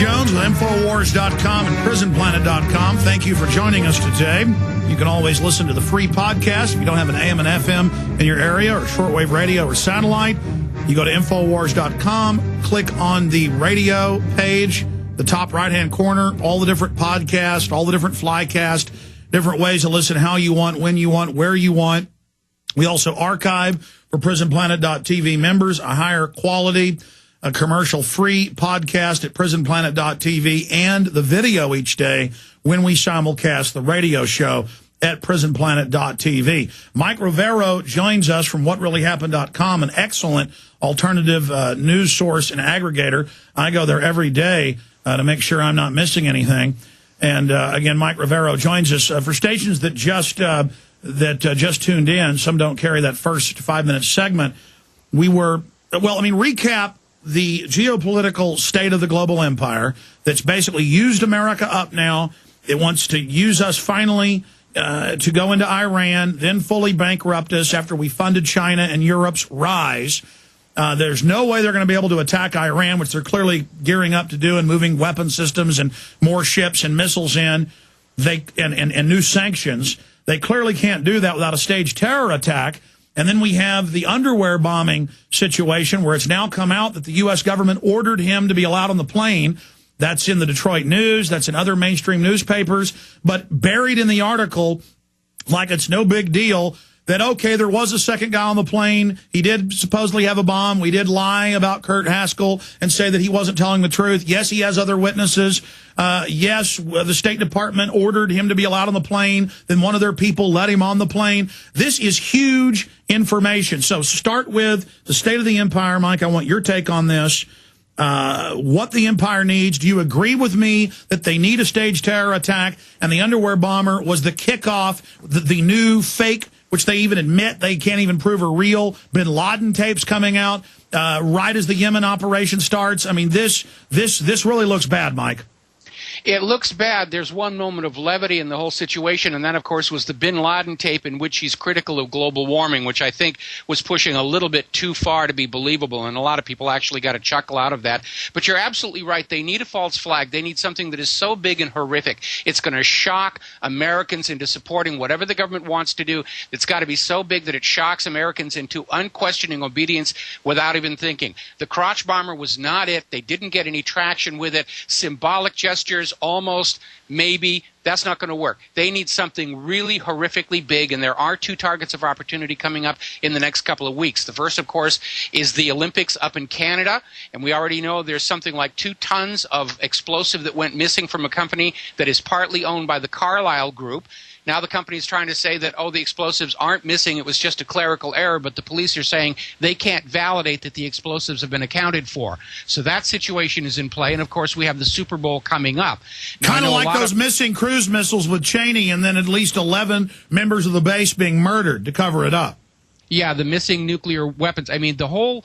Jones with Infowars.com and PrisonPlanet.com. Thank you for joining us today. You can always listen to the free podcast if you don't have an AM and FM in your area, or shortwave radio or satellite. You go to Infowars.com, click on the radio page, the top right-hand corner, all the different podcasts, all the different flycast, different ways to listen how you want, when you want, where you want. We also archive for PrisonPlanet.tv members a higher quality, a commercial-free podcast at PrisonPlanet.tv, and the video each day when we simulcast the radio show at PrisonPlanet.tv. Mike Rivero joins us from WhatReallyHappened.com, an excellent alternative news source and aggregator. I go there every day to make sure I'm not missing anything. And again, Mike Rivero joins us for stations that just tuned in. Some don't carry that first 5-minute segment. Recap the geopolitical state of the global empire that's basically used America up now. It wants to use us finally to go into Iran, then fully bankrupt us after we funded China and Europe's rise. There's no way they're going to be able to attack Iran, which they're clearly gearing up to do and moving weapon systems and more ships and missiles in, and new sanctions. They clearly can't do that without a staged terror attack. And then we have the underwear bombing situation where it's now come out that the U.S. government ordered him to be allowed on the plane. That's in the Detroit News. That's in other mainstream newspapers. But buried in the article, like it's no big deal, that, okay, there was a second guy on the plane. He did supposedly have a bomb. We did lie about Kurt Haskell and say that he wasn't telling the truth. Yes, he has other witnesses. Yes, the State Department ordered him to be allowed on the plane. Then one of their people let him on the plane. This is huge information. So start with the state of the empire. Mike, I want your take on this. What the empire needs. Do you agree with me that they need a staged terror attack? And the underwear bomber was the kickoff, the new fake, which they even admit they can't even prove are real, bin Laden tapes coming out right as the Yemen operation starts. I mean, this really looks bad, Mike. It looks bad. There's one moment of levity in the whole situation, and that, of course, was the bin Laden tape in which he's critical of global warming, which I think was pushing a little bit too far to be believable, and a lot of people actually got a chuckle out of that. But you're absolutely right. They need a false flag. They need something that is so big and horrific. It's going to shock Americans into supporting whatever the government wants to do. It's got to be so big that it shocks Americans into unquestioning obedience without even thinking. The crotch bomber was not it. They didn't get any traction with it. Symbolic gestures, almost, maybe, that's not going to work. They need something really horrifically big, and there are two targets of opportunity coming up in the next couple of weeks. The first, of course, is the Olympics up in Canada, and we already know there's something like 2 tons of explosive that went missing from a company that is partly owned by the Carlyle Group. Now the company's trying to say that, the explosives aren't missing, it was just a clerical error, but the police are saying they can't validate that the explosives have been accounted for. So that situation is in play, and of course we have the Super Bowl coming up. Kind of like those missing cruise missiles with Cheney, and then at least 11 members of the base being murdered to cover it up. Yeah, the missing nuclear weapons. I mean, the whole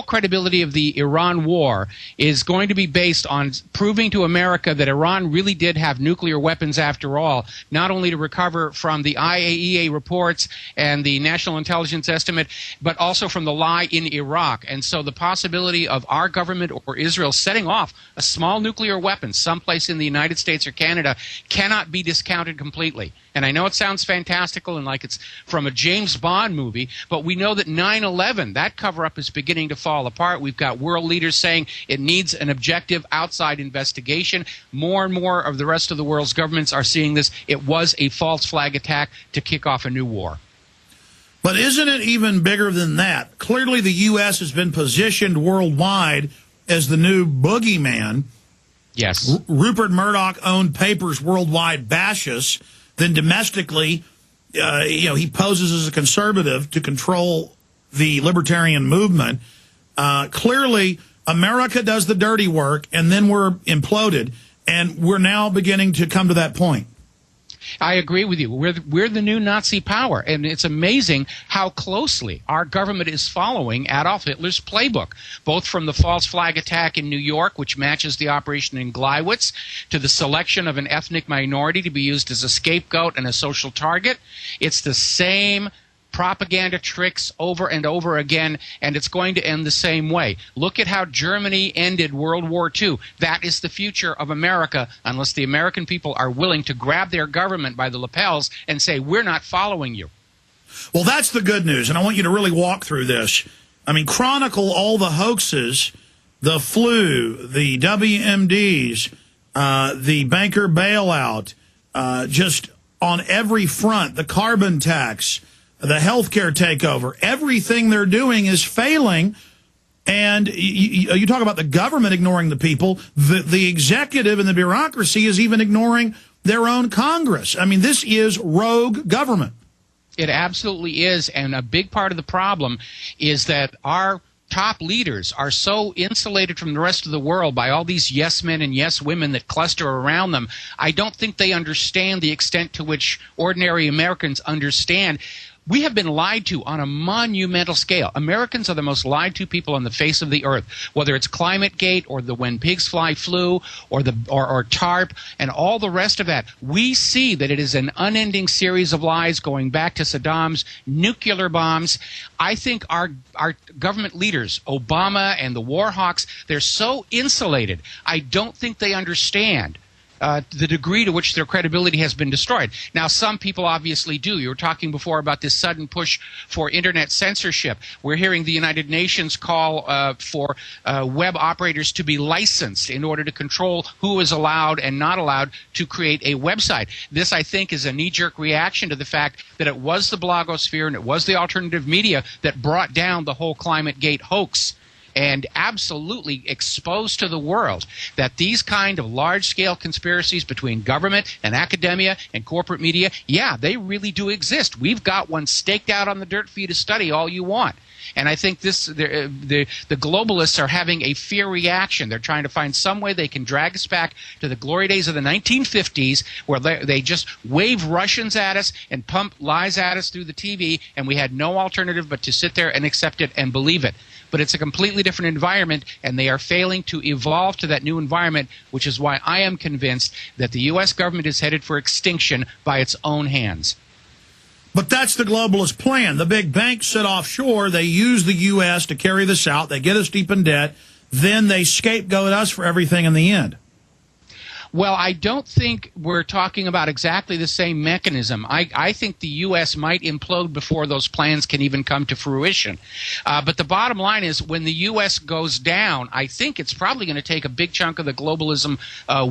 credibility of the Iran war is going to be based on proving to America that Iran really did have nuclear weapons after all, not only to recover from the IAEA reports and the National Intelligence Estimate, but also from the lie in Iraq. And so the possibility of our government or Israel setting off a small nuclear weapon someplace in the United States or Canada cannot be discounted completely. And I know it sounds fantastical and like it's from a James Bond movie, but we know that 9/11, that cover-up is beginning to fall apart. We've got world leaders saying it needs an objective outside investigation. More and more of the rest of the world's governments are seeing this. It was a false flag attack to kick off a new war. But isn't it even bigger than that? Clearly the U.S. has been positioned worldwide as the new boogeyman. Yes. Rupert Murdoch-owned papers worldwide bash us. Then domestically, he poses as a conservative to control the libertarian movement. Clearly, America does the dirty work, and then we're imploded, and we're now beginning to come to that point. I agree with you. We're the new Nazi power, and it's amazing how closely our government is following Adolf Hitler's playbook, both from the false flag attack in New York, which matches the operation in Gleiwitz, to the selection of an ethnic minority to be used as a scapegoat and a social target. It's the same propaganda tricks over and over again, and it's going to end the same way. Look at how Germany ended World War II. That is the future of America, unless the American people are willing to grab their government by the lapels and say, we're not following you. Well, that's the good news, and I want you to really walk through this. I mean, chronicle all the hoaxes, the flu, the WMDs, the banker bailout, just on every front, the carbon tax, the healthcare takeover. Everything they're doing is failing. And you talk about the government ignoring the people. The executive and the bureaucracy is even ignoring their own Congress. I mean, this is rogue government. It absolutely is. And a big part of the problem is that our top leaders are so insulated from the rest of the world by all these yes men and yes women that cluster around them. I don't think they understand the extent to which ordinary Americans understand. We have been lied to on a monumental scale. Americans are the most lied to people on the face of the earth, whether it's ClimateGate or the When Pigs Fly flu or TARP and all the rest of that. We see that it is an unending series of lies going back to Saddam's nuclear bombs. I think our government leaders, Obama and the war hawks, they're so insulated. I don't think they understand the degree to which their credibility has been destroyed. Now, some people obviously do. You were talking before about this sudden push for internet censorship. We're hearing the United Nations call for web operators to be licensed in order to control who is allowed and not allowed to create a website. This, I think, is a knee-jerk reaction to the fact that it was the blogosphere and it was the alternative media that brought down the whole ClimateGate hoax, and absolutely exposed to the world that these kind of large-scale conspiracies between government and academia and corporate media, yeah, they really do exist. We've got one staked out on the dirt for you to study all you want. And I think the globalists are having a fear reaction. They're trying to find some way they can drag us back to the glory days of the 1950s, where they just wave Russians at us and pump lies at us through the TV, and we had no alternative but to sit there and accept it and believe it. But it's a completely different environment, and they are failing to evolve to that new environment, which is why I am convinced that the U.S. government is headed for extinction by its own hands. But that's the globalist plan. The big banks sit offshore. They use the U.S. to carry this out. They get us deep in debt. Then they scapegoat us for everything in the end. Well, I don't think we're talking about exactly the same mechanism. I think the U.S. might implode before those plans can even come to fruition. But the bottom line is, when the U.S. goes down, I think it's probably going to take a big chunk of the globalism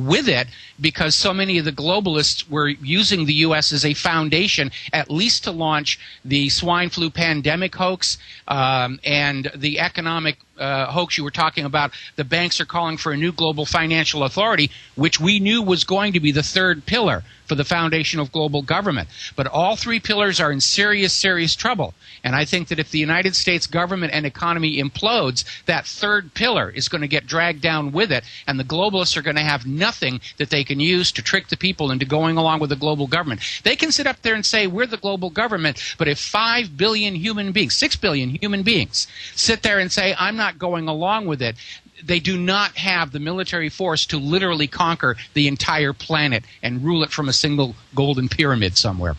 with it, because so many of the globalists were using the U.S. as a foundation, at least to launch the swine flu pandemic hoax and the economic hoax you were talking about. The banks are calling for a new global financial authority, which we knew was going to be the third pillar for the foundation of global government. But all three pillars are in serious, serious trouble. And I think that if the United States government and economy implodes, that third pillar is going to get dragged down with it, and the globalists are going to have nothing that they can use to trick the people into going along with the global government. They can sit up there and say, we're the global government, but if 5 billion human beings, 6 billion human beings, sit there and say, I'm not going along with it, they do not have the military force to literally conquer the entire planet and rule it from a single golden pyramid somewhere.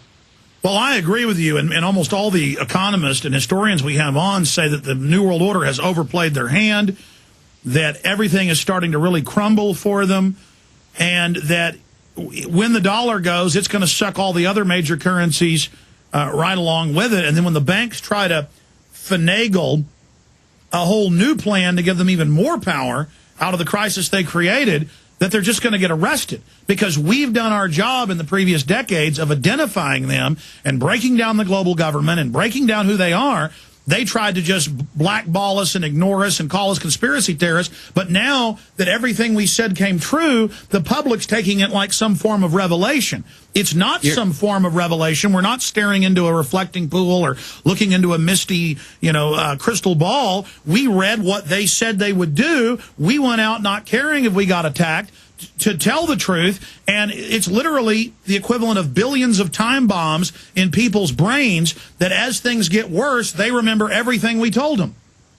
Well, I agree with you, and almost all the economists and historians we have on say that the New World Order has overplayed their hand, that everything is starting to really crumble for them, and that when the dollar goes, it's going to suck all the other major currencies right along with it. And then when the banks try to finagle a whole new plan to give them even more power out of the crisis they created, that they're just going to get arrested, because we've done our job in the previous decades of identifying them and breaking down the global government and breaking down who they are. They tried to just blackball us and ignore us and call us conspiracy terrorists. But now that everything we said came true, the public's taking it like some form of revelation. It's not some form of revelation. We're not staring into a reflecting pool or looking into a misty, crystal ball. We read what they said they would do. We went out not caring if we got attacked to tell the truth, and it's literally the equivalent of billions of time bombs in people's brains, that as things get worse, they remember everything we told them.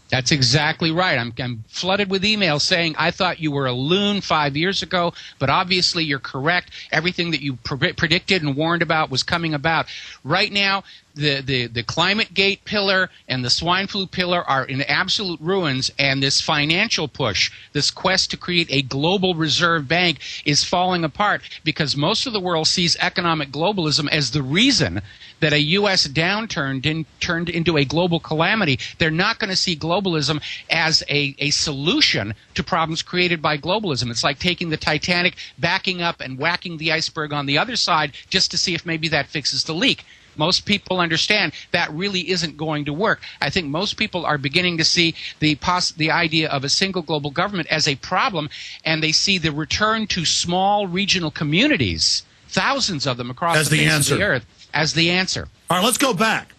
That's exactly right. I'm flooded with emails saying, I thought you were a loon 5 years ago, but obviously you're correct. Everything that you predicted and warned about was coming about. Right now, the climate gate pillar and the swine flu pillar are in absolute ruins, and this financial push, this quest to create a global reserve bank, is falling apart because most of the world sees economic globalism as the reason that a U.S. downturn turned into a global calamity. They're not going to see globalism as a solution to problems created by globalism. It's like taking the Titanic, backing up, and whacking the iceberg on the other side just to see if maybe that fixes the leak. Most people understand that really isn't going to work. I think most people are beginning to see the idea of a single global government as a problem, and they see the return to small regional communities, thousands of them across the face of the earth, as the answer. All right, let's go back.